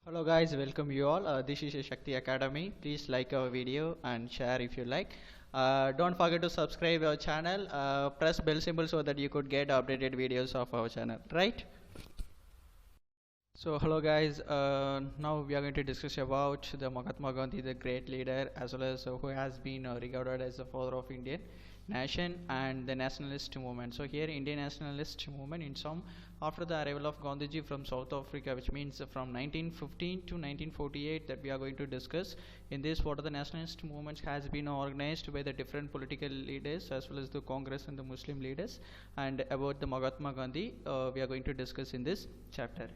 Hello guys, welcome you all. This is Shakti Academy. Please like our video and share if you like. Don't forget to subscribe our channel. Press bell symbol so that you could get updated videos of our channel. Right? So hello guys. Now we are going to discuss about the Mahatma Gandhi, the great leader, as well as who has been regarded as the father of Indian nation and the nationalist movement. So here Indian nationalist movement in some after the arrival of Gandhiji from South Africa, which means from 1915 to 1948, that we are going to discuss in this what are the nationalist movements has been organized by the different political leaders as well as the Congress and the Muslim leaders, and about the Mahatma Gandhi we are going to discuss in this chapter.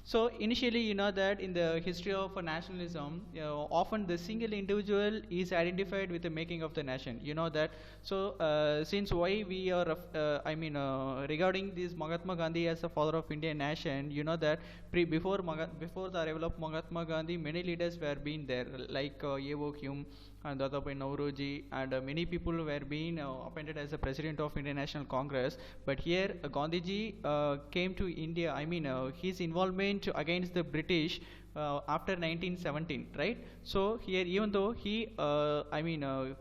So initially, that in the history of nationalism, often the single individual is identified with the making of the nation. You know that. So since why we are, regarding this Mahatma Gandhi as the father of Indian nation, you know that before the arrival of Mahatma Gandhi, many leaders were being there, like Yevo Hume and Dadabai Nauroji, and many people were being appointed as the president of Indian National Congress. But here Gandhiji came to India. His involvement against the British after 1917, right? So here, even though he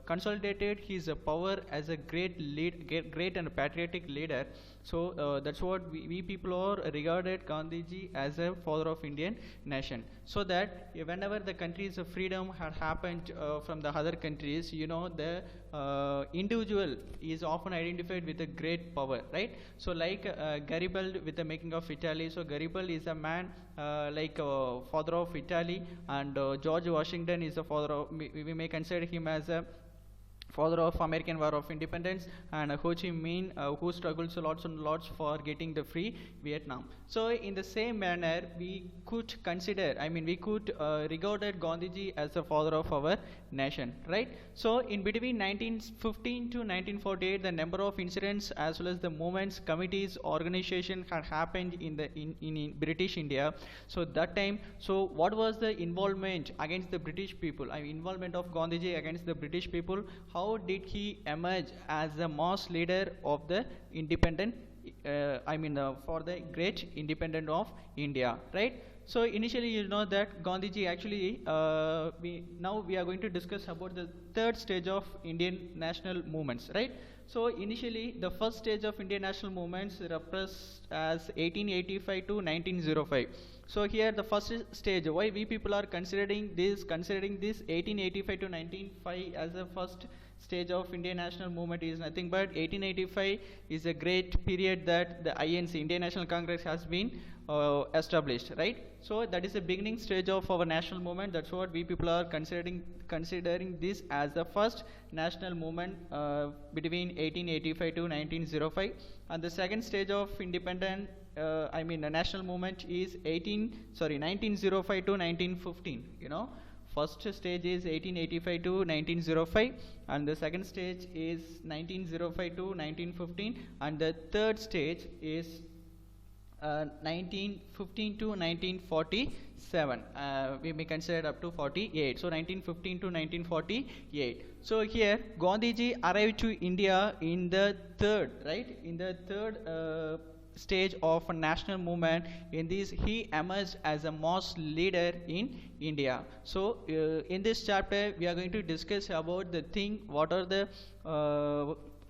consolidated his power as a great and patriotic leader, so that's what we people are regarded Gandhiji as a father of Indian nation. So that whenever the country's freedom had happened from the other countries, the individual is often identified with a great power, right? So like Garibaldi with the making of Italy. So Garibaldi is a man father of Italy, and George Washington is the father of, we may consider him as a father of American War of Independence, and Ho Chi Minh, who struggles lots and lots for getting the free Vietnam. So in the same manner, we could consider, we could regarded Gandhiji as the father of our nation, right? So in between 1915 to 1948, the number of incidents as well as the movements, committees, organization had happened in British India. So that time, so what was the involvement against the British people? Involvement of Gandhiji against the British people. How did he emerge as the mass leader of the independent, for the great independence of India, right? So initially, you know that Gandhiji actually, we are going to discuss about the third stage of Indian national movements, right? So initially, the first stage of Indian national movements repressed as 1885 to 1905. So here the first stage, why we people are considering this 1885 to 1905 as the first stage of Indian national movement is nothing but 1885 is a great period that the INC, Indian National Congress, has been established, right? So that is the beginning stage of our national movement. That's what we people are considering this as the first national movement between 1885 to 1905. And the second stage of independent the national movement is 1905 to 1915. First stage is 1885 to 1905, and the second stage is 1905 to 1915, and the third stage is 1915 to 1947. We may consider up to 48. So 1915 to 1948. So here Gandhiji arrived to India in the third, right? In the third stage of a national movement. In this, he emerged as a mass leader in India. So in this chapter, we are going to discuss about the thing, what are the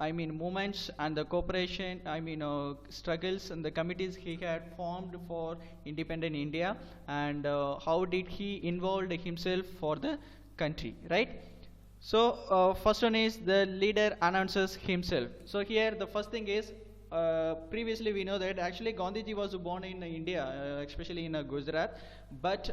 movements and the cooperation, struggles and the committees he had formed for independent India, and how did he involve himself for the country, right? So first one is the leader announces himself. So here the first thing is, previously we know that actually Gandhiji was born in India, especially in Gujarat, but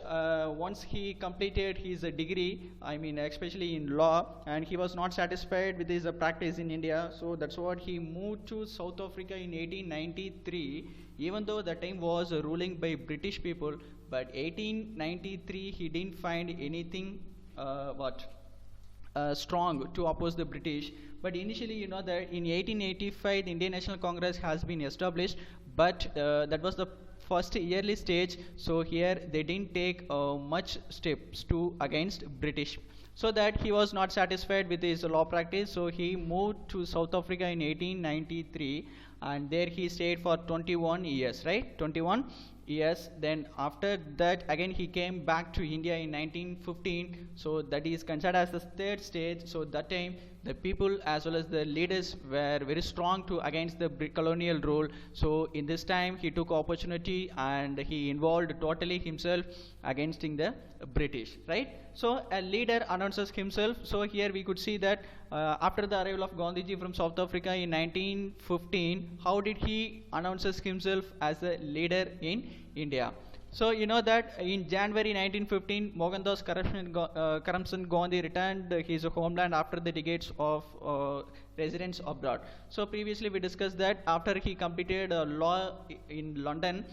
once he completed his degree, especially in law, and he was not satisfied with his practice in India, so that's what he moved to South Africa in 1893, even though the time was ruling by British people. But 1893 he didn't find anything strong to oppose the British. But initially, you know that in 1885 the Indian National Congress has been established, but that was the first early stage. So here they didn't take much steps to against British. So that he was not satisfied with his law practice, so he moved to South Africa in 1893, and there he stayed for 21 years, right? 21 years. Then after that again he came back to India in 1915. So that is considered as the third stage. So that time the people as well as the leaders were very strong to against the colonial rule. So in this time he took opportunity and he involved totally himself against the British, right? So a leader announces himself. So here we could see that after the arrival of Gandhiji from South Africa in 1915, how did he announces himself as a leader in India? So you know that in January 1915, Mohandas Karamchand Gandhi returned his homeland after the decades of residence abroad. So previously we discussed that after he completed law in London,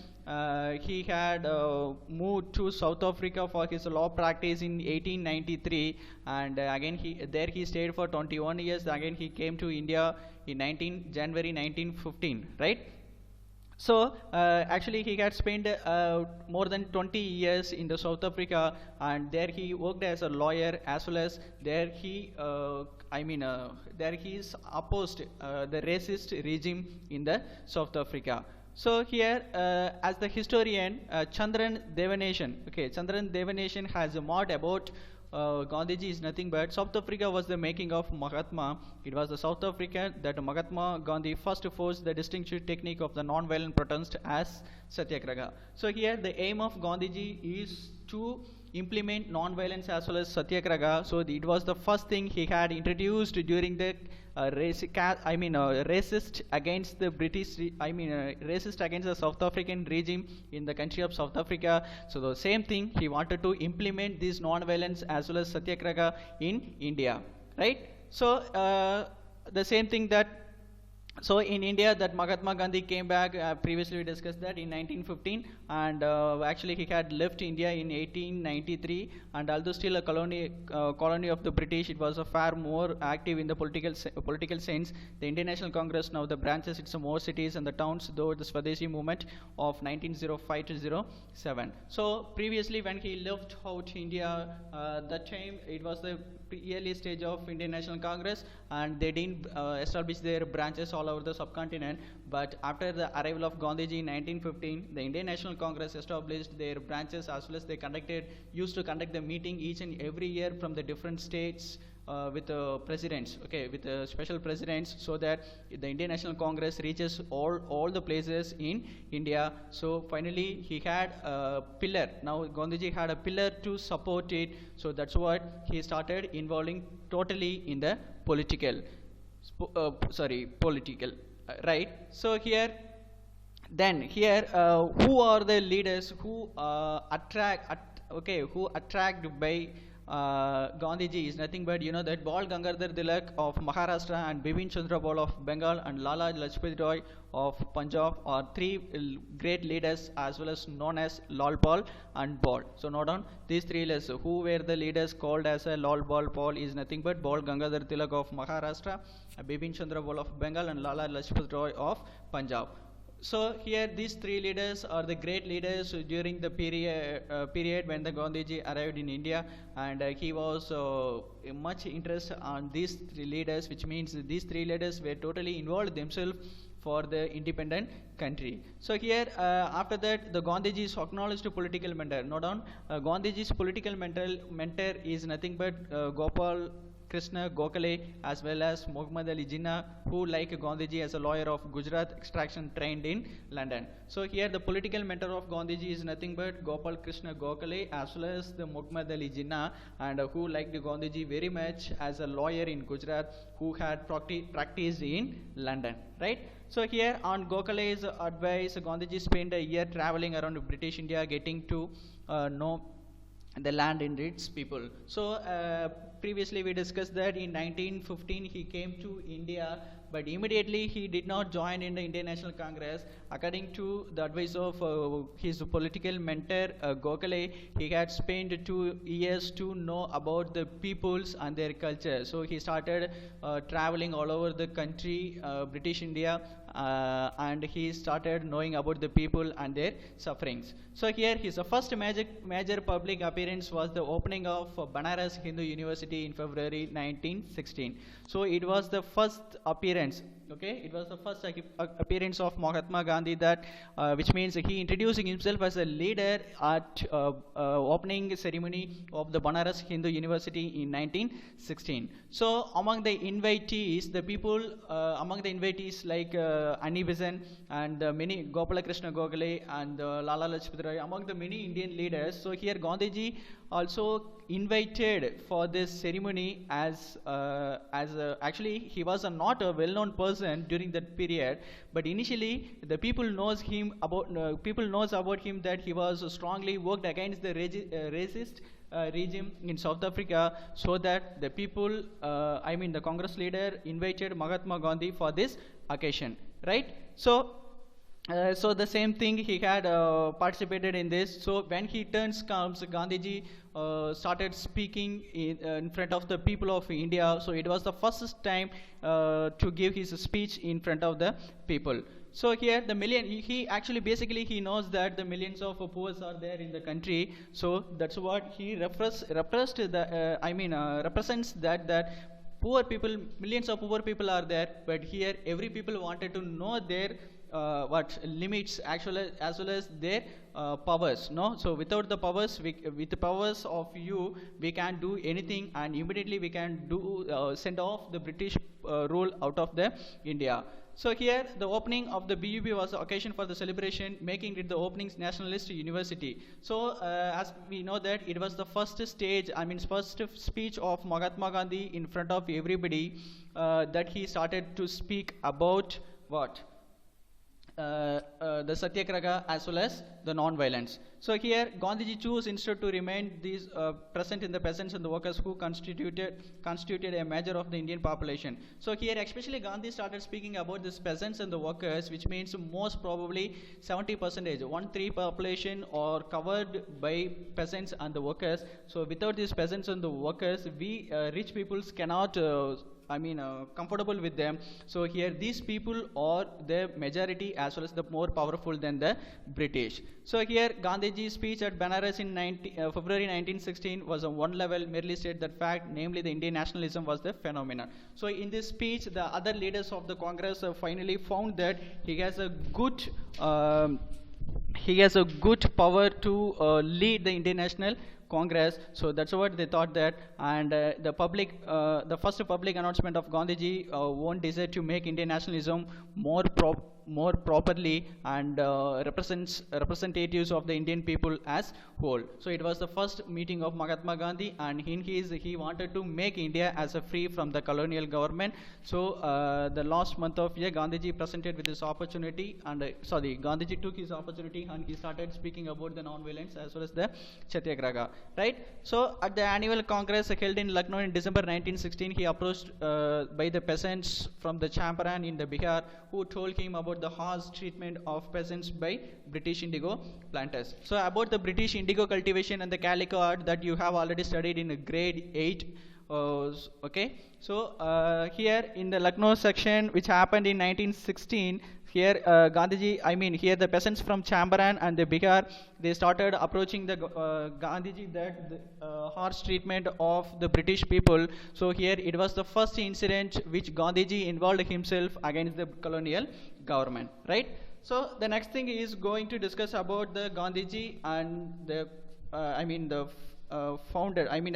he had moved to South Africa for his law practice in 1893, and again he stayed for 21 years. Again he came to India in January 1915, right? So actually he had spent more than 20 years in the South Africa, and there he worked as a lawyer, as well as there he there he is opposed the racist regime in the South Africa. So here as the historian Chandran Devanation, okay, Chandran Devanation has a mod about Gandhiji is nothing but South Africa was the making of Mahatma. It was the South Africa that Mahatma Gandhi first forced the distinctive technique of the non-violent protest as Satyagraha. So here the aim of Gandhiji is to implement non-violence as well as Satyagraha. So it was the first thing he had introduced during the racist against the racist against the South African regime in the country of South Africa. So the same thing he wanted to implement this non-violence as well as Satyagraha in India, right? So the same thing that so in India that Mahatma Gandhi came back, previously we discussed that in 1915, and actually he had left India in 1893, and although still a colony of the British, it was a far more active in the political sense. The Indian National Congress now the branches its more cities and the towns, though the Swadeshi movement of 1905 to 07. So previously when he left out India, that time it was the early stage of Indian National Congress, and they didn't establish their branches all over the subcontinent. But after the arrival of Gandhiji in 1915, the Indian National Congress established their branches, as well as they used to conduct the meeting each and every year from the different states with presidents, okay, with special presidents, so that the Indian National Congress reaches all the places in India. So finally he had a pillar. Now Gandhiji had a pillar to support it. So that's what he started involving totally in the political, right? So here who are the leaders who who attract by Gandhiji is nothing but, you know, that Bal Gangadhar Tilak of Maharashtra and Bipin Chandra Pal of Bengal and Lala Lajpat Rai of Punjab are three great leaders, as well as known as Lal Pal and Bal. So note down these three leaders. Who were the leaders called as a Lal Bal Pal is nothing but Bal Gangadhar Tilak of Maharashtra, Bipin Chandra Pal of Bengal and Lala Lajpat Rai of Punjab. So here these three leaders are the great leaders during the period when the Gandhiji arrived in India, and he was much interested on these three leaders, which means these three leaders were totally involved themselves for the independent country. So here after that the Gandhiji is acknowledged political mentor. Note down Gandhiji's political mentor is nothing but Gopal Krishna Gokhale, as well as Muhammad Ali Jinnah, who like Gandhiji as a lawyer of Gujarat extraction trained in London. So here the political mentor of Gandhiji is nothing but Gopal Krishna Gokhale, as well as the Muhammad Ali Jinnah, and who liked Gandhiji very much as a lawyer in Gujarat, who had practiced in London, right? So here on Gokhale's advice, Gandhiji spent a year traveling around British India, getting to know the land and its people. So previously we discussed that in 1915 he came to India, but immediately he did not join in the Indian National Congress. According to the advice of his political mentor Gokhale, he had spent 2 years to know about the peoples and their culture. So he started traveling all over the country, British India, and he started knowing about the people and their sufferings. So here his first major public appearance was the opening of Banaras Hindu University in February 1916. So it was the first appearance, Okay, it was the first appearance of Mahatma Gandhi, that which means he introducing himself as a leader at opening ceremony of the Banaras Hindu University in 1916. So among the invitees, the people among the invitees like Annie Besant and many Gopala Krishna Gokhale and Lala Lajpat Rai, among the many Indian leaders. So here Gandhiji also invited for this ceremony as actually he was not a well-known person during that period, but initially the people knows about him that he was strongly worked against the racist regime in South Africa, so that the people, the Congress leader invited Mahatma Gandhi for this occasion, right? So the same thing, he had participated in this. So when he comes, Gandhiji started speaking in front of the people of India. So it was the first time to give his speech in front of the people. So here he actually basically he knows that the millions of poor are there in the country. So that's what he represents that poor people, millions of poor people are there. But here every people wanted to know their what limits actually as well as their powers. No, so without the powers, with the powers of you, we can do anything, and immediately we can do send off the British rule out of the India. So here the opening of the BUB was the occasion for the celebration, making it the opening Nationalist University. So as we know that it was the first speech of Mahatma Gandhi in front of everybody, that he started to speak about what? The Satyagraha as well as the non-violence. So here Gandhiji chose instead to remain these present in the peasants and the workers who constituted a major of the Indian population. So here especially Gandhi started speaking about these peasants and the workers, which means most probably 70%, 1/3 population are covered by peasants and the workers. So without these peasants and the workers, we rich peoples cannot comfortable with them. So here these people are the majority as well as the more powerful than the British. So here Gandhiji's speech at Banaras in February 1916 was on one level merely stated that fact, namely the Indian nationalism was the phenomenon. So in this speech, the other leaders of the Congress finally found that he has a good power to lead the Indian National Congress. So that's what they thought that, and the first public announcement of Gandhiji won't desire to make Indian nationalism more properly and representatives of the Indian people as whole. So it was the first meeting of Mahatma Gandhi, and he wanted to make India as a free from the colonial government. So the last month of year, Gandhiji presented with this opportunity, and Gandhiji took his opportunity and he started speaking about the non-violence as well as the Satyagraha. Right. So at the annual Congress held in Lucknow in December 1916, he approached by the peasants from the Champaran in the Bihar, who told him about the harsh treatment of peasants by British indigo planters. So about the British indigo cultivation and the calico art that you have already studied in grade 8. Okay. So here in the Lucknow section, which happened in 1916, here here the peasants from Champaran and the Bihar, they started approaching the Gandhiji that the harsh treatment of the British people. So here it was the first incident which Gandhiji involved himself against the colonial government, right? So the next thing is going to discuss about the Gandhiji and the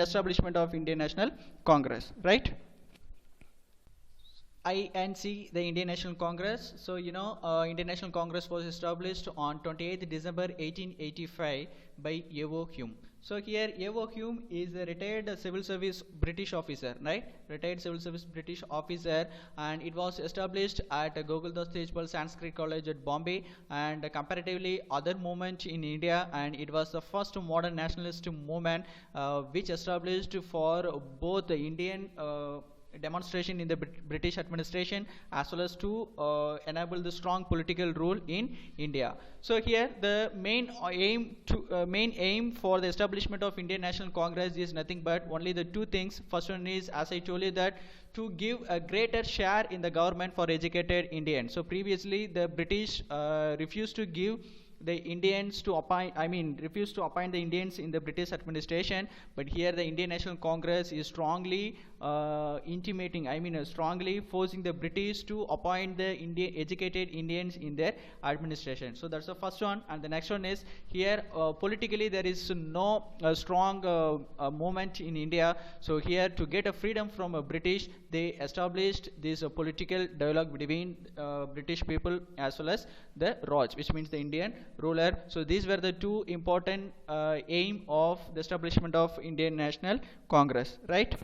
establishment of Indian National Congress, right? INC, the Indian National Congress. So Indian National Congress was established on 28th December 1885 by Yevo Hume. So here Yevo Hume is a retired civil service British officer, right? Retired civil service British officer, and it was established at Gokul Tejpal Sanskrit College at Bombay, and comparatively other movement in India, and it was the first modern nationalist movement which established for both the Indian demonstration in the British administration as well as to enable the strong political rule in India. So here the main aim for the establishment of Indian National Congress is nothing but only the two things. First one is, as I told you, that to give a greater share in the government for educated Indians. So previously the British refused to give the Indians to appoint, refused to appoint the Indians in the British administration. But here the Indian National Congress is strongly strongly forcing the British to appoint the educated Indians in their administration. So that's the first one. And the next one is here politically there is no strong movement in India. So here to get a freedom from British, they established this political dialogue between British people as well as the Raj, which means the Indian ruler. So these were the two important aim of the establishment of Indian National Congress, right?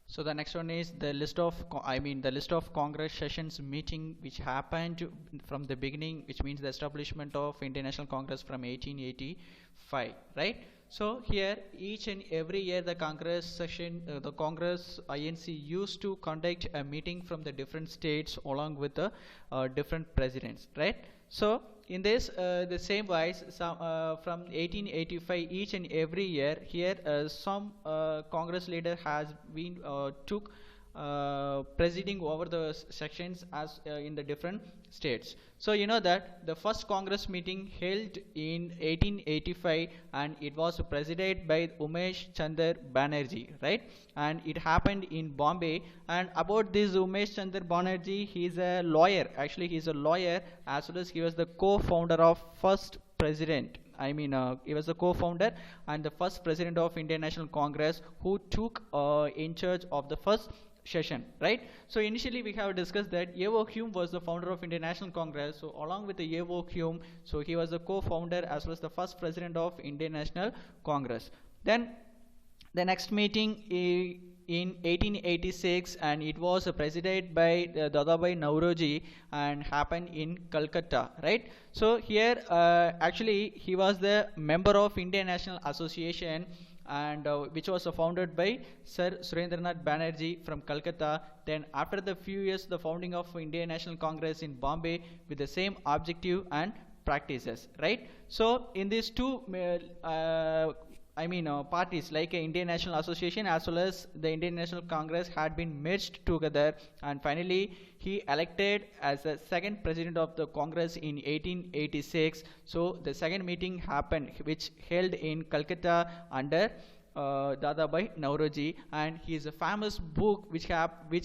So the next one is the list of the list of Congress sessions meeting which happened from the beginning, which means the establishment of Indian National Congress from 1885, right? So here each and every year the Congress session, the Congress INC used to conduct a meeting from the different states along with the different presidents, right? So in this the same wise, from 1885 each and every year here some Congress leader has been took presiding over the sections as in the different states. So you know that the first Congress meeting held in 1885 and it was presided by Umesh Chandra Banerjee, right? And it happened in Bombay. And about this Umesh Chandra Banerjee, he is a lawyer. Actually, he is a lawyer as well as he was the co-founder of first president. He was the co-founder and the first president of Indian National Congress who took in charge of the first session, right? So initially we have discussed that Yevo Hume was the founder of Indian National Congress. So along with the Yevo Hume, so he was the co-founder as well as the first president of Indian National Congress. Then the next meeting in 1886 and it was presided by Dadabhai Nauroji and happened in Calcutta, right? So here actually he was the member of Indian National Association and which was founded by Sir Surendranath Banerjee from Calcutta. Then after the few years the founding of Indian National Congress in Bombay with the same objective and practices, right? So in these two parties like Indian National Association as well as the Indian National Congress had been merged together, and finally he elected as the second president of the Congress in 1886. So the second meeting happened which held in Calcutta under Dadabhai Nauroji, and his famous book which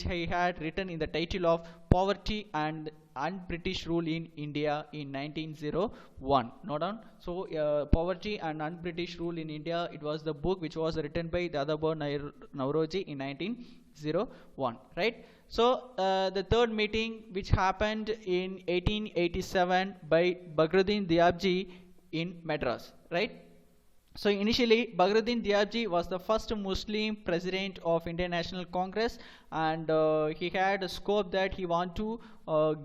he had written in the title of Poverty and Un-British Rule in India in 1901. Note down. So Poverty and Un-British Rule in India, it was the book which was written by Dadabhai Nauroji in 1901, right? So the third meeting which happened in 1887 by Bagruddin Diabji in Madras, right? So initially Bagruddin Diabji was the first Muslim president of Indian National Congress, and he had a scope that he want to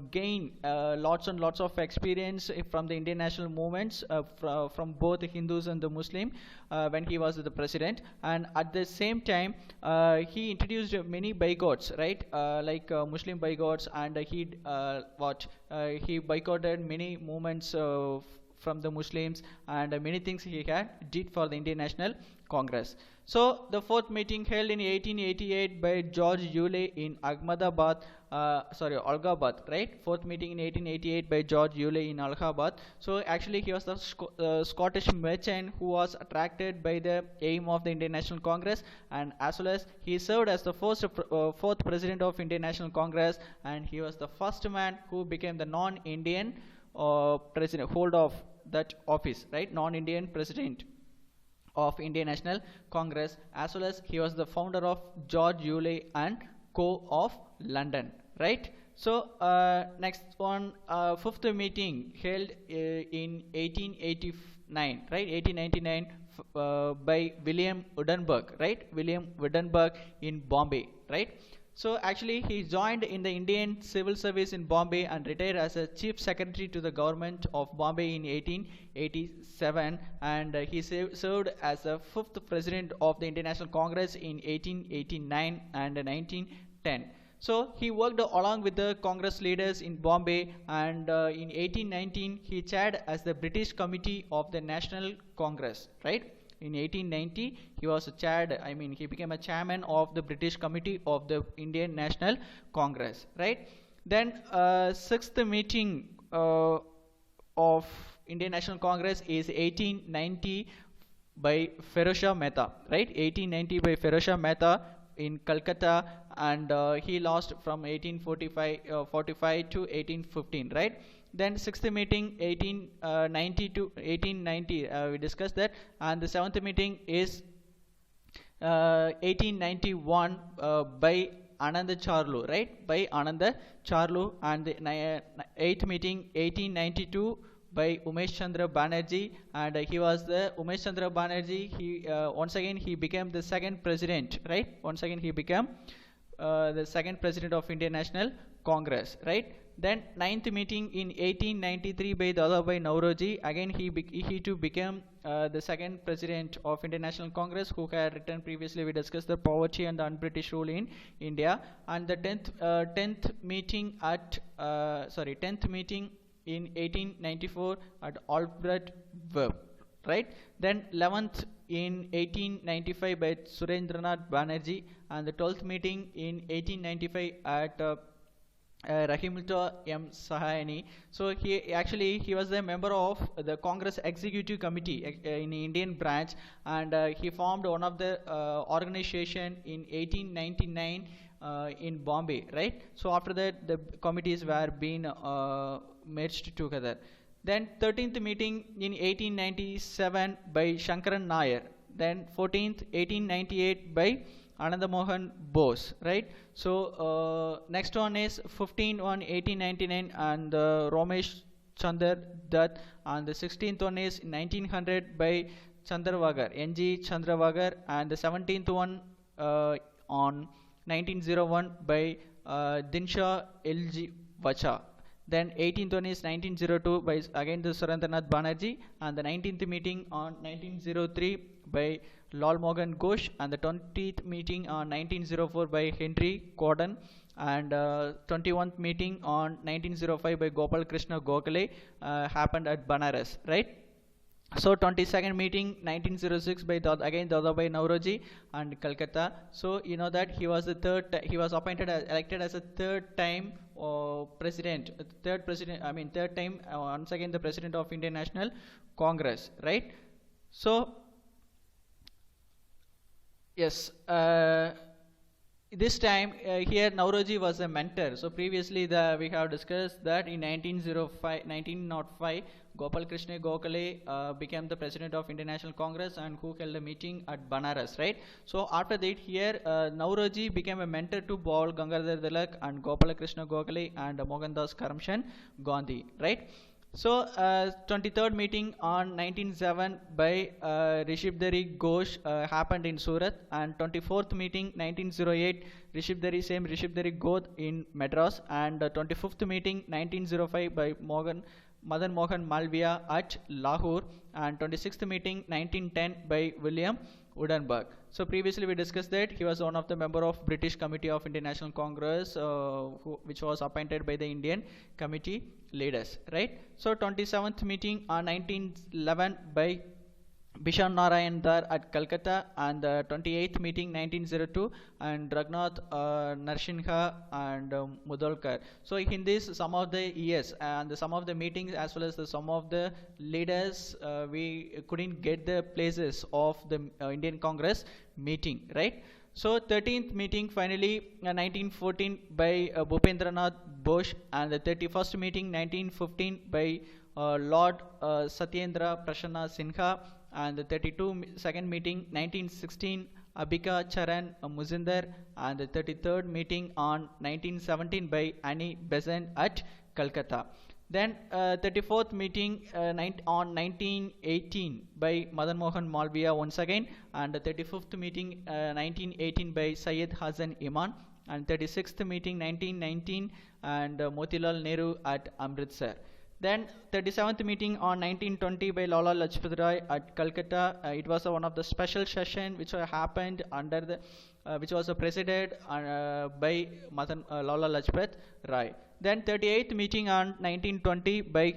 gain lots and lots of experience from the Indian national movements from both the Hindus and the Muslim when he was the president. And at the same time he introduced many boycotts, right? Like Muslim boycotts, and he boycotted many movements from the Muslims, and many things he did for the Indian National Congress. So the fourth meeting held in 1888 by George Yulee in Allahabad, right? Fourth meeting in 1888 by George Yulee in Allahabad. So actually he was the Scottish merchant who was attracted by the aim of the Indian National Congress, and as well as he served as the fourth president of Indian National Congress, and he was the first man who became the non-Indian president, hold of that office, right? Non-Indian president of Indian National Congress, as well as he was the founder of George Yulee and Co. of London, right? So next one, fifth meeting held in 1889, right? 1899 by William Wittenberg, right? William Wittenberg in Bombay, right? So actually he joined in the Indian Civil Service in Bombay and retired as a Chief Secretary to the government of Bombay in 1887, and he served as the fifth president of the Indian National Congress in 1889 and 1910. So he worked along with the Congress leaders in Bombay, and in 1819 he chaired as the British Committee of the National Congress, right? In 1890 he was he became a chairman of the British Committee of the Indian National Congress, right? Then sixth meeting of Indian National Congress is 1890 by Ferozshah Mehta, right? 1890 by Ferozshah Mehta in Calcutta, and he lost from 1845 to 1815, right? Then sixth meeting 1890 to 1890, we discussed that, and the seventh meeting is 1891 by Ananda Charlu, right? By Ananda Charlu, and the eighth meeting 1892 by Umesh Chandra Banerjee, and he was the Umesh Chandra Banerjee. He once again he became the second president, right? Once again he became the second president of Indian National Congress, right? Then ninth meeting in 1893 by Dadabhai Naoroji. Again he too became the second president of Indian National Congress, who had written previously. We discussed the poverty and the un-British rule in India. And the 10th meeting in 1894 at Albert Webb, right? Then 11th in 1895 by Surendranath Banerjee, and the 12th meeting in 1895 at Rahimullah M. Sahani. So he was a member of the Congress Executive Committee in Indian branch, and he formed one of the organization in 1899 in Bombay, right? So after that the committees were being merged together. Then 13th meeting in 1897 by Shankaran Nair. Then 14th 1898 by Ananda Mohan Bose, right? So next one is 15 on 1899 and Ramesh Chandra Dutt, and the 16th one is 1900 by Chandravagar, N.G. Chandravagar, and the 17th one on 1901 by Dinshaw L.G. Vacha. Then 18th one is 1902 by again the Surendranath Banerjee, and the 19th meeting on 1903 by Lal Mohan Ghosh, and the 20th meeting on 1904 by Henry Gordon, and 21st meeting on 1905 by Gopal Krishna Gokhale happened at Banaras, right? So 22nd meeting 1906 by Dadabhai Naoroji and Calcutta. So you know that he was he was elected as a third time president, third time once again the president of Indian National Congress, right? So yes, this time here Naoroji was a mentor. So previously we have discussed that in 1905 Gopal Krishna Gokhale became the president of Indian National Congress, and who held a meeting at Banaras, right? So after that here Naoroji became a mentor to Bal Gangadhar Tilak and Gopal Krishna Gokhale and Mohandas Karamchand Gandhi, right? So 23rd meeting on 1907 by Rishibdari Ghosh happened in Surat, and 24th meeting 1908 Rishibdari Ghosh in Madras, and 25th meeting 1905 by Madan Mohan Malviya at Lahore, and 26th meeting 1910 by William Woodenberg. So previously we discussed that he was one of the member of British Committee of Indian National Congress, which was appointed by the Indian committee leaders, right? So 27th meeting on 1911 by Bishan Narayan Dar at Calcutta, and the 28th meeting 1902 and Raghunath Narsinha and Mudolkar. So in this some of the years and some of the meetings as well as some of the leaders we couldn't get the places of the Indian Congress meeting, right? So 13th meeting finally 1914 by Bhupendranath Bose, and the 31st meeting 1915 by Lord Satyendra Prasanna Sinha, and the 32nd meeting 1916 Abhika Charan Muzindar, and the 33rd meeting on 1917 by Annie Besant at Calcutta. Then 34th meeting on 1918 by Madan Mohan Malviya once again, and the 35th meeting 1918 by Syed Hasan Iman, and 36th meeting 1919 and Motilal Nehru at Amritsar. Then 37th meeting on 1920 by Lala Lajpat Rai at Calcutta. It was one of the special session which happened under the which was presided by Lala Lajpat Rai. Then 38th meeting on 1920 by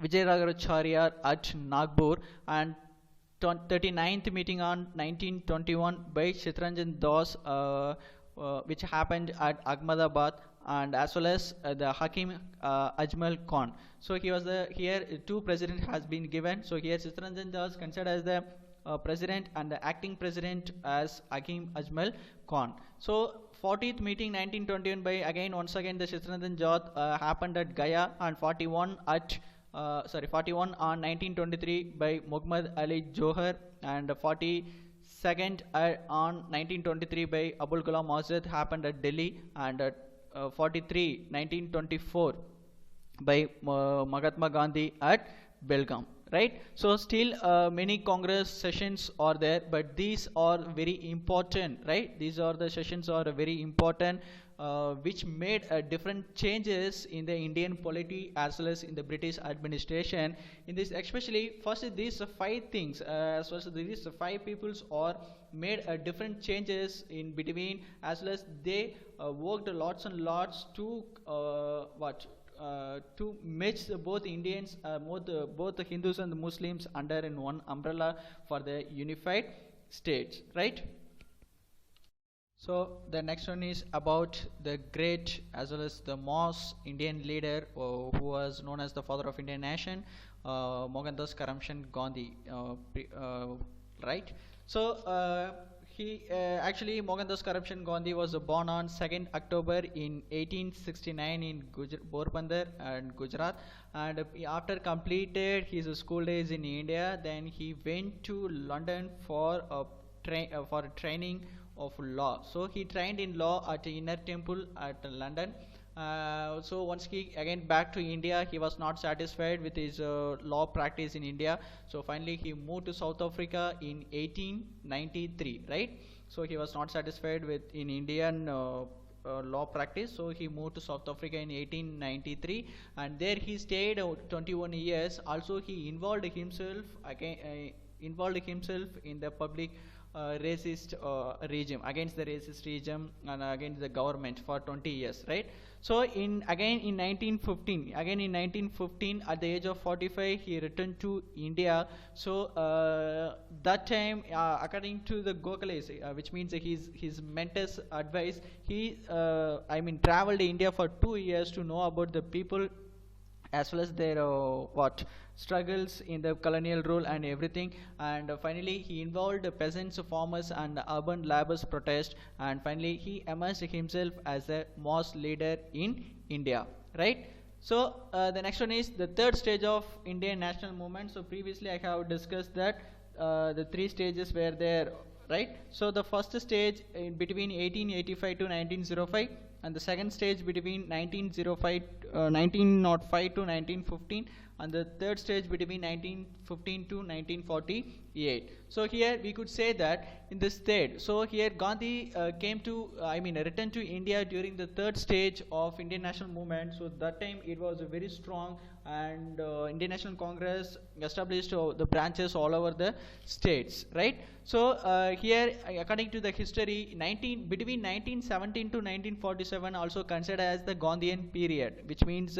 Vijayaraghavacharya at Nagpur, and 39th meeting on 1921 by Chitranjan Das which happened at Ahmedabad, and as well as the Hakim Ajmal Khan. So he was here two president has been given. So here Chittaranjan Das considered as the president and the acting president as Hakim Ajmal Khan. So 40th meeting 1921 by again once again the Chittaranjan Jat happened at Gaya, and 41 on 1923 by Muhammad Ali Johar, and 42nd on 1923 by Abul Kalam Azad happened at Delhi, and 1924 by Mahatma Gandhi at Belgaum. Right, so still many Congress sessions are there, but these are very important. Right, these are the sessions are very important, which made different changes in the Indian polity as well as in the British administration. In this, especially first these five things, as well as these five peoples are made different changes in between, as well as they worked lots and lots to to mix both Indians, both the Hindus and the Muslims under in one umbrella for the unified states, right? So the next one is about the great as well as the most Indian leader who was known as the father of Indian nation, Mohandas Karamchand Gandhi, right? So actually Mohandas Karamchand Gandhi was born on 2nd October in 1869 in Porbandar and Gujarat, and after completed his school days in India, then he went to London for training of law. So he trained in law at Inner Temple at London. So once he again back to India, he was not satisfied with his law practice in India. So finally he moved to South Africa in 1893, right? So he was not satisfied with in Indian law practice, so he moved to South Africa in 1893, and there he stayed 21 years. Also he involved himself in the public racist regime, against the racist regime and against the government for 20 years, right? So in 1915 at the age of 45 he returned to India. So that time according to the Gokhale's, which means his mentor's advice, he traveled India for 2 years to know about the people as well as their struggles in the colonial rule and everything, and finally he involved the peasants, farmers and urban laborers protest, and finally he emerged himself as a mass leader in India, right? So the next one is the third stage of Indian national movement. So previously I have discussed that the three stages were there, right? So the first stage in between 1885 to 1905, and the second stage between 1905 to 1915, and the third stage between 1915 to 1948. So here we could say that in this third, so here Gandhi returned to India during the third stage of Indian national movement. So that time it was very strong, and Indian National Congress established the branches all over the states, right? So here according to the history, between 1917 to 1947 also considered as the Gandhian period, which means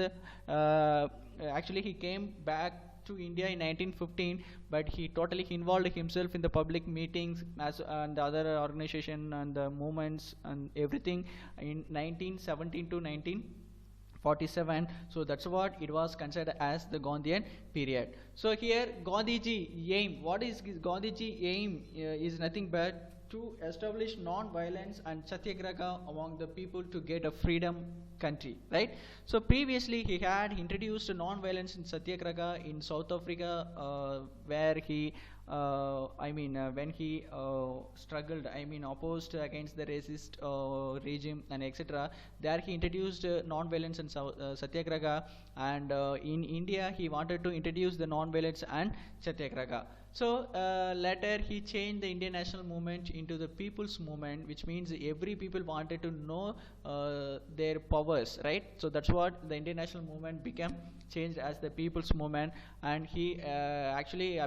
actually he came back to India in 1915, but he totally involved himself in the public meetings and the other organization and the movements and everything in 1917 to 1947. So that's what it was considered as the Gandhian period. So here Gandhiji aim, what is Gandhiji aim is nothing but to establish non-violence and satyagraha among the people to get a freedom country, right? So previously he had introduced non-violence in satyagraha in South Africa, where he when he struggled, opposed against the racist regime and etc. There he introduced non-violence and satyagraha, and in India he wanted to introduce the non-violence and satyagraha. So later he changed the Indian national movement into the people's movement, which means every people wanted to know their powers, right? So that's what the Indian national movement became changed as the people's movement. And he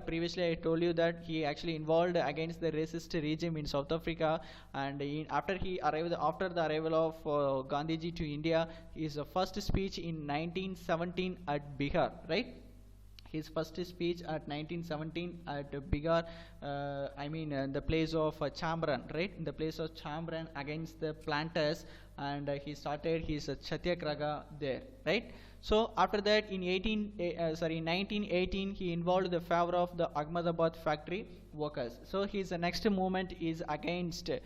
previously I told you that he actually involved against the racist regime in South Africa, and after the arrival of Gandhiji to India, his first speech in 1917 at Bihar, right? his first speech at 1917 at Bigar, the place of Chambran, right? In the place of Chambran against the planters, and he started his Satyagraha there, right? So after that, in 1918, he involved the favor of the Ahmedabad factory workers. So his next movement is against the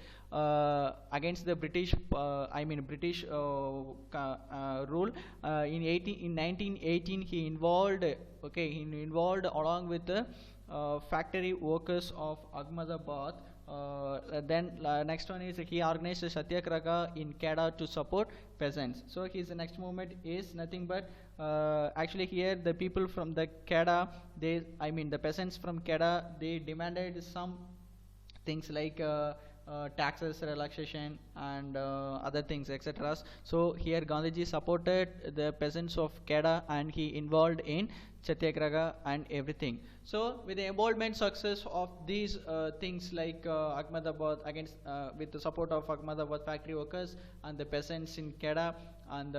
British, British rule. In 1918, he involved, along with the factory workers of Ahmedabad. Next one is he organized a Satyagraha in Kedah to support peasants. So his next movement is nothing but actually here the people from the Kedah, the peasants from Kedah, they demanded some things like taxes relaxation and other things, etc. So here Gandhiji supported the peasants of Kedah and he involved in Satyagraha and everything. So with the involvement success of these things like Ahmedabad against with the support of Ahmedabad factory workers and the peasants in Kedah and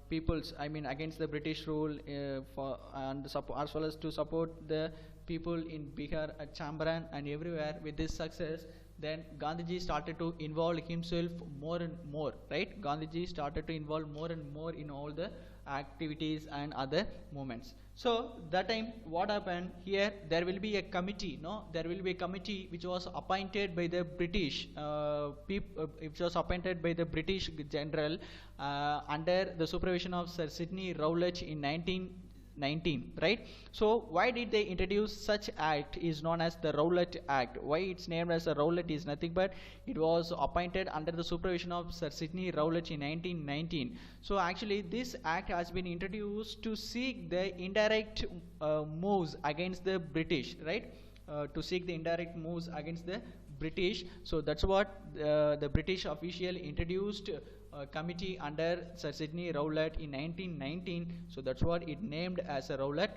peoples against the British rule as well as to support the people in Bihar, Chambran and everywhere. With this success, then Gandhiji started to involve himself more and more, right? Gandhiji started to involve more and more in all the activities and other movements. So that time what happened here, there will be a committee, there will be a committee which was appointed by the British general under the supervision of Sir Sidney Rowlett in 1919, right? So why did they introduce such act is known as the Rowlett Act. Why it's named as a Rowlett is nothing but it was appointed under the supervision of Sir Sidney Rowlett in 1919. So actually this act has been introduced to seek the indirect moves against the British, right? To seek the indirect moves against the British. So that's what the British official introduced committee under Sir Sidney Rowlett in 1919. So that's what it named as a Rowlett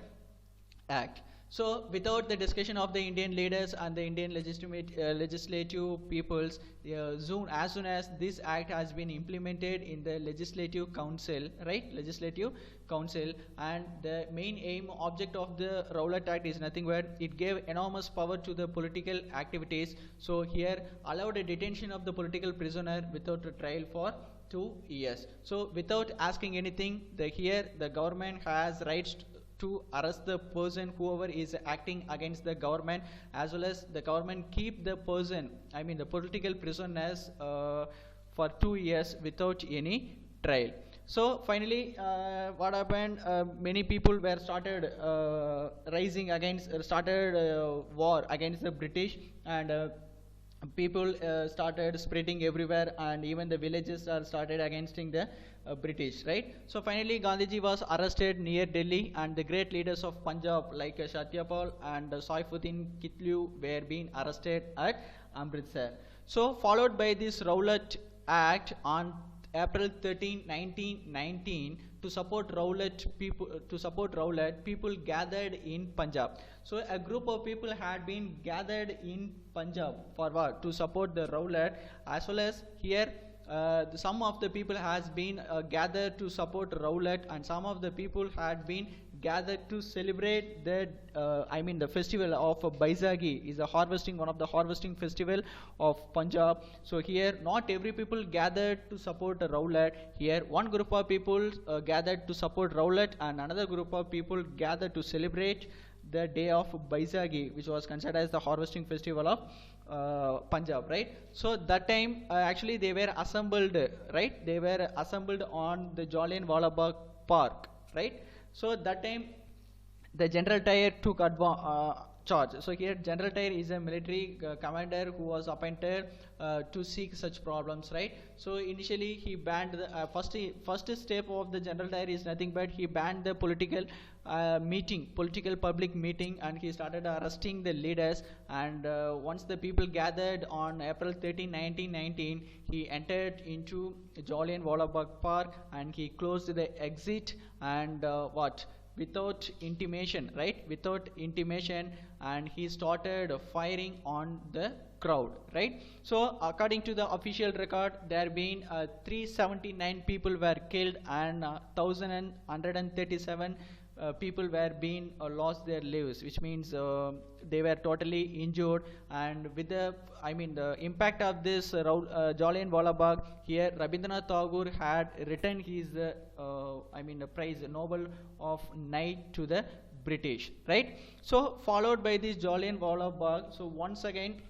Act. So without the discussion of the Indian leaders and the Indian legislative peoples, as soon as this act has been implemented in the legislative council, right? Legislative council, and the main object of the Rowlett Act is nothing but it gave enormous power to the political activities. So here allowed a detention of the political prisoner without a trial for 2 years. So without asking anything, here the government has rights to arrest the person whoever is acting against the government, as well as the government keep the person, the political prisoners for 2 years without any trial. So finally what happened, many people were started war against the British, and people started spreading everywhere, and even the villages are started against the British, right? So finally Gandhiji was arrested near Delhi, and the great leaders of Punjab like Satyapal and Saifuddin Kitlu were being arrested at Amritsar. So followed by this Rowlett Act on April 13, 1919, to support Rowlett, people gathered in Punjab. So a group of people had been gathered in Punjab for what? To support the Rowlett, as well as here some of the people has been gathered to support Rowlett, and some of the people had been gathered to celebrate the the festival of Baisakhi, is one of the harvesting festival of Punjab. So here not every people gathered to support Rowlett. Here one group of people gathered to support Rowlett, and another group of people gathered to celebrate the day of Baisakhi, which was considered as the harvesting festival of Punjab, right? So that time actually they were assembled, right? They were assembled on the Jallianwala Park, right? So that time the General Tyre took charge. So here General Tyre is a military commander who was appointed to seek such problems, right? So initially he banned the first step of the General Tyre is nothing but he banned the political public meeting, and he started arresting the leaders. And once the people gathered on April 13, 1919, he entered into Jallianwala Park and he closed the exit, and without intimation, right? Without intimation, and he started firing on the crowd, right? So according to the official record, there been 379 people were killed and 1,137 people were being lost their lives, which means they were totally injured. And with the the impact of this Jallianwala Walla Bagh, here Rabindranath Tagore had written his the prize Nobel of Night to the British, right? So followed by this Jallianwala Walla Bagh, so once again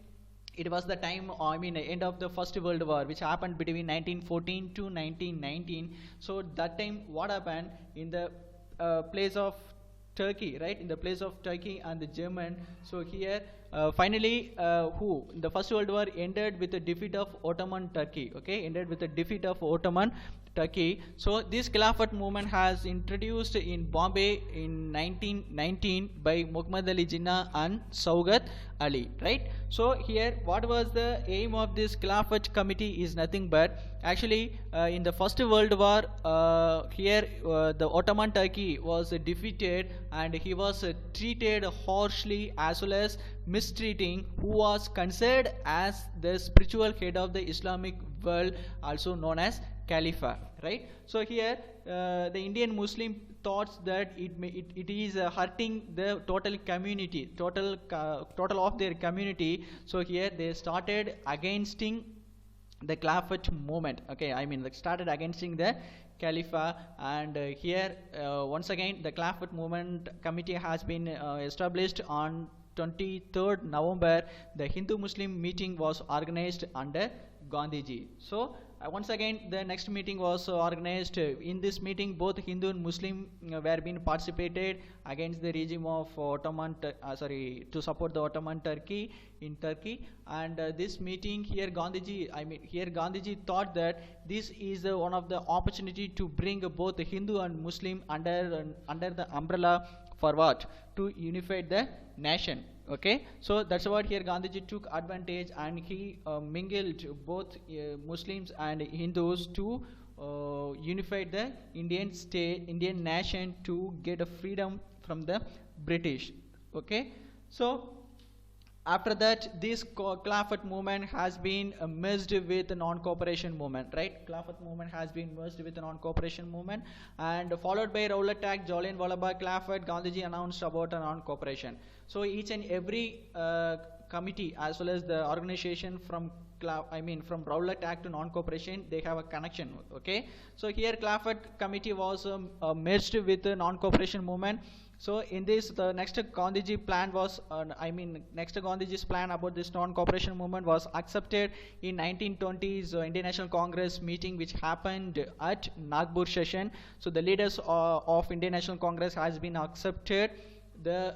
it was the time, end of the First World War, which happened between 1914 to 1919. So that time, what happened in the place of Turkey, right? In the place of Turkey and the German. So here, finally, the First World War ended with the defeat of Ottoman Turkey. Okay, ended with the defeat of Ottoman Turkey. So this Khilafat movement has introduced in Bombay in 1919 by Muhammad Ali Jinnah and Saugat Ali, right? So here, what was the aim of this Khilafat committee is nothing but actually in the First World War, the Ottoman Turkey was defeated, and he was treated harshly as well as mistreating who was considered as the spiritual head of the Islamic world, also known as Khalifa, right? So here the Indian Muslim thoughts that it is hurting the total community, total of their community. So here they started against the Khilafat movement. Okay, started against the Khalifa, and here once again the Khilafat movement committee has been established on 23rd November. The Hindu-Muslim meeting was organized under Gandhiji. So once again the next meeting was organized. In this meeting, both Hindu and Muslim were being participated against the regime of to support the Ottoman Turkey in Turkey. And this meeting here, Gandhiji thought that this is one of the opportunity to bring both Hindu and Muslim under the umbrella for what? To unify the nation. Okay, so that's what here Gandhiji took advantage, and he mingled both Muslims and Hindus to unify the Indian state, Indian nation, to get a freedom from the British. Okay, so after that, this Khilafat movement has been merged with the non-cooperation movement, right? Khilafat movement has been merged with the non-cooperation movement, and followed by Rowlett Act, Jallianwala Bagh Khilafat, Gandhiji announced about a non-cooperation. So each and every committee as well as the organization from Rowlett Act to non-cooperation, they have a connection. Okay, so here Khilafat committee was merged with the non-cooperation movement. So in this, the next Gandhiji plan was, next Gandhiji's plan about this non-cooperation movement was accepted in 1920s Indian National Congress meeting, which happened at Nagpur session. So the leaders of Indian National Congress has been accepted the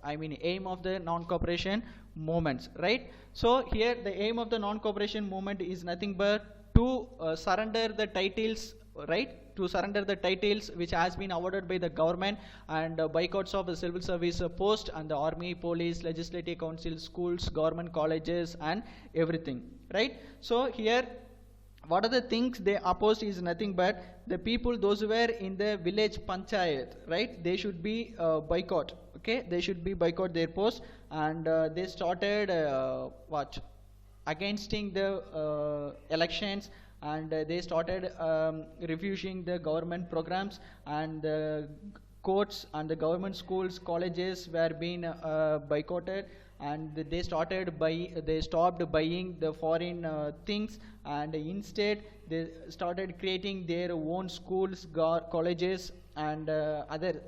aim of the non-cooperation movements, right? So here the aim of the non-cooperation movement is nothing but to surrender the titles, right? To surrender the titles which has been awarded by the government, and boycotts of the civil service post and the army, police, legislative council, schools, government colleges, and everything, right? So here, what are the things they opposed is nothing but the people, those who were in the village panchayat, right? They should be boycott. Okay, they should be boycott their post, and they started against the elections, and they started refusing the government programs, and the courts and the government schools, colleges were being boycotted, and they stopped buying the foreign things, and instead they started creating their own schools, colleges, and other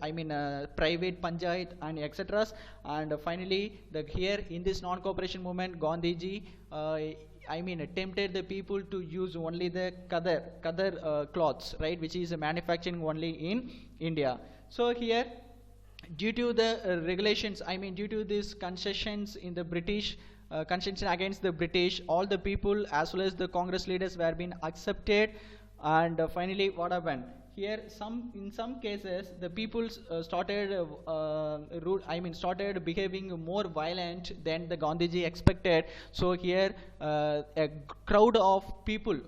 private panchayat and etc. And finally, here in this non-cooperation movement, Gandhiji tempted the people to use only the khadar cloths, right, which is manufacturing only in India. So here, due to the regulations, due to these concessions in the British, concession against the British, all the people as well as the Congress leaders were being accepted, and finally what happened? Here, in some cases, the people started behaving more violent than the Gandhiji expected. So here, a crowd of people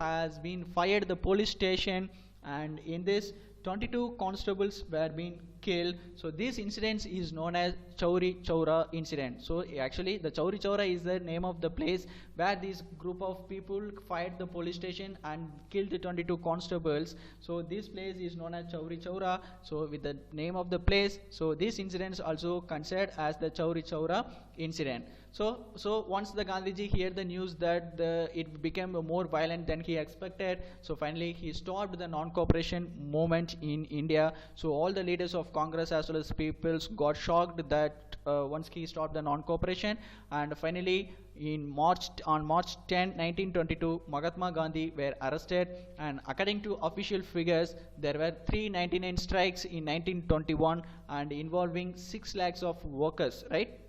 has been fired the police station, and in this, 22 constables were being killed. So this incident is known as Chaura incident. So actually the Chaura is the name of the place where this group of people fired the police station and killed the 22 constables. So this place is known as Chaura. So with the name of the place, so this incident is also considered as the Chaura incident. So once the Gandhiji heard the news that it became more violent than he expected, so finally he stopped the non-cooperation movement in India. So all the leaders of Congress as well as peoples got shocked that once he stopped the non-cooperation, and finally on March 10, 1922, Mahatma Gandhi were arrested, and according to official figures, there were 399 strikes in 1921 and involving 6 lakhs of workers, right?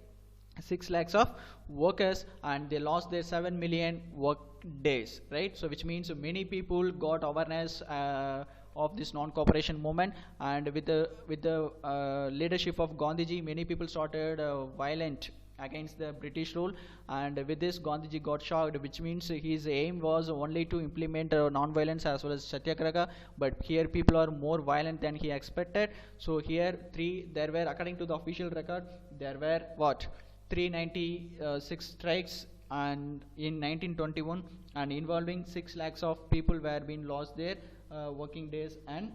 6 lakhs of workers, and they lost their 7 million work days, right? So which means many people got awareness of this non-cooperation movement, and with the leadership of Gandhiji, many people started violent against the British rule, and with this Gandhiji got shocked, which means his aim was only to implement non-violence as well as satyagraha, but here people are more violent than he expected. So here there were, according to the official record, there were what, 396 strikes and in 1921, and involving 6 lakhs of people were being lost their working days and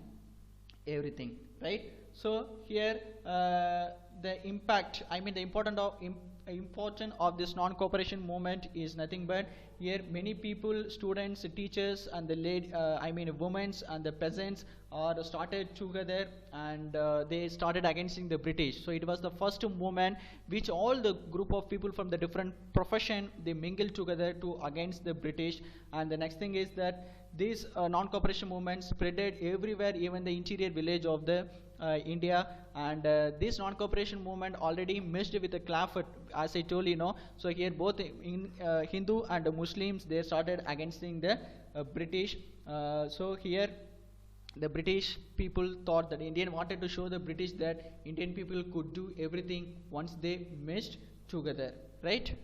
everything, right? So here the impact, I mean the importance of this non-cooperation movement is nothing but here many people, students, teachers, and the women and the peasants are started together, and they started against the British. So it was the first movement which all the group of people from the different profession, they mingled together to against the British. And the next thing is that this non-cooperation movement spreaded everywhere, even the interior village of the India, and this non-cooperation movement already mixed with the Khilafat, as I told you know. So here both in Hindu and Muslims, they started against the British. So here the British people thought that Indian wanted to show the British that Indian people could do everything once they mixed together, right?